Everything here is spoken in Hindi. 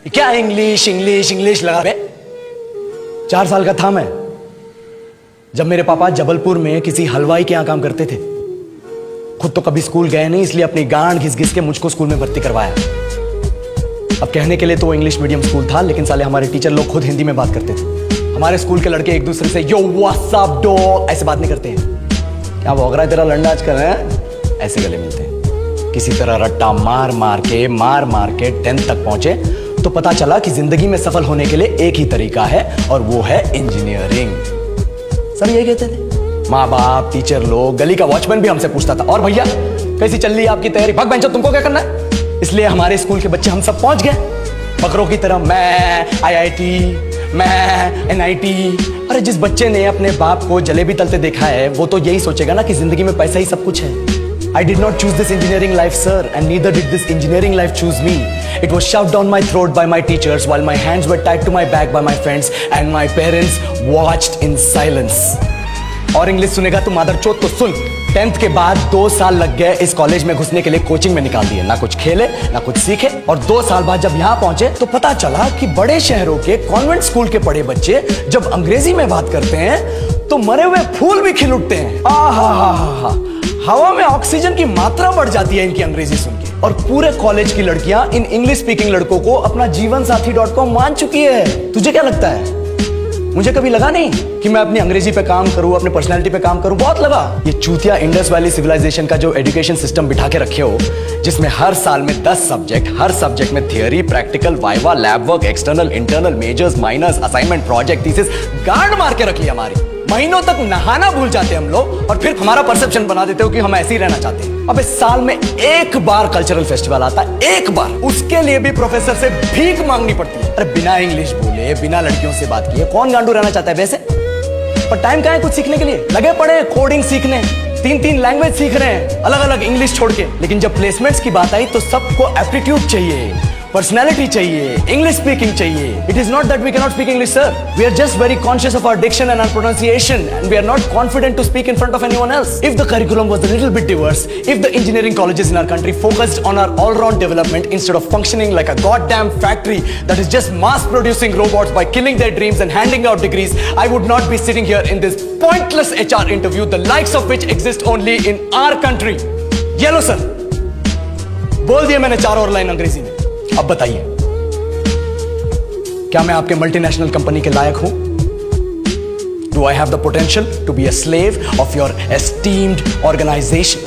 क्या इंग्लिश इंग्लिश इंग्लिश लगा बे? 4 साल का था मैं जब मेरे पापा जबलपुर में किसी हलवाई के यहां काम करते थे। खुद तो कभी स्कूल गए नहीं, इसलिए अपनी गांड घिस घिस के मुझको स्कूल में भर्ती करवाया। अब कहने के लिए तो वो इंग्लिश मीडियम स्कूल था, लेकिन साले हमारे टीचर लोग खुद हिंदी में बात करते थे। हमारे स्कूल के लड़के एक दूसरे से यो व्हाट्स अप डॉग ऐसे बात नहीं करते हैं। क्या भौंक रहा है तेरा लंडा आजकल है? ऐसे गले मिलते हैं। किसी तरह रट्टा मार मार के 10th तक पहुंचे तो पता चला कि जिंदगी में सफल होने के लिए एक ही तरीका है और वो है इंजीनियरिंग। सब यही कहते थे, माँ बाप, टीचर लोग, गली का वॉचमैन भी हमसे पूछता था, और भैया कैसी चल रही है आपकी तैयारी? भाग बेंचो, तुमको क्या करना है? इसलिए हमारे स्कूल के बच्चे हम सब पहुंच गए बकरों की तरह। मैं IIT, मैं NIT। अरे जिस बच्चे ने अपने बाप को जलेबी तलते देखा है वो तो यही सोचेगा ना कि जिंदगी में पैसा ही सब कुछ है। I did not choose this engineering life, sir, and neither did this engineering life choose me. It was shoved down my throat by my teachers while my hands were tied to my back by my friends and my parents watched in silence. और इंग्लिश सुनेगा तो मादरचोद तो सुन। 10th के बाद 2 साल लग गए इस कॉलेज में घुसने के लिए, कोचिंग में निकाल दिए। ना कुछ खेले ना कुछ सीखे, और 2 साल बाद जब यहाँ पहुंचे तो पता चला कि बड़े शहरों के कॉन्वेंट स्कूल के पढ़े बच्चे जब अंग्रेजी में बात करते हैं तो मरे हुए फूल भी खिल उठते हैं। आहा, हवा में ऑक्सीजन की मात्रा बढ़ जाती है इनकी अंग्रेजी सुन के। और पूरे कॉलेज की लड़कियां इन इंग्लिश स्पीकिंग लड़कों को अपना जीवनसाथी.com मान चुकी है। तुझे क्या लगता है? मुझे कभी लगा नहीं कि मैं अपनी अंग्रेजी पे काम करूं, अपने पर्सनालिटी पे काम करूं। बहुत लगा। ये चूतिया इंडस वैली सिविलाइजेशन का जो एजुकेशन सिस्टम बिठा के रखे हो, जिसमें हर साल में 10 सब्जेक्ट, हर सब्जेक्ट में theory, practical, viva, lab work, external, internal, majors, minors, assignment, project, thesis, गांड मार के रख लिया हमारी। महीनों तक नहाना भूल जाते हैं हम लोग, और फिर हमारा परसेप्शन बना देते हो कि हम ऐसे ही रहना चाहते हैं। अब इस साल में एक बार कल्चरल फेस्टिवल आता है, एक बार, उसके लिए भी प्रोफेसर से भीख मांगनी पड़ती है। अरे बिना इंग्लिश बोले, बिना लड़कियों से बात किए कौन गांडू रहना चाहता है वैसे? पर टाइम कहाँ है कुछ सीखने के लिए? लगे पड़े कोडिंग सीखने, 3 लैंग्वेज सीख रहे हैं अलग अलग इंग्लिश छोड़ के। लेकिन जब प्लेसमेंट्स की बात आई तो सबको एप्टीट्यूड चाहिए, पर्सनैलिटी चाहिए, इंग्लिश स्पीकिंग चाहिए। It is not that we cannot speak English, sir. We are just very conscious of our diction and our pronunciation, and we are not confident to speak in front of anyone else. If the curriculum was a little bit diverse, if the engineering colleges in our country focused on our all-round development instead of functioning like a goddamn factory that is just mass-producing robots by killing their dreams and handing out degrees, I would not be sitting here in this pointless HR interview, the likes of which exist only in our country. Yellow, sir. बोल दिया मैंने 4 और लाइन अंग्रेजी में। अब बताइए, क्या मैं आपके मल्टीनेशनल कंपनी के लायक हूं? Do I have the potential to be a slave of your esteemed organization?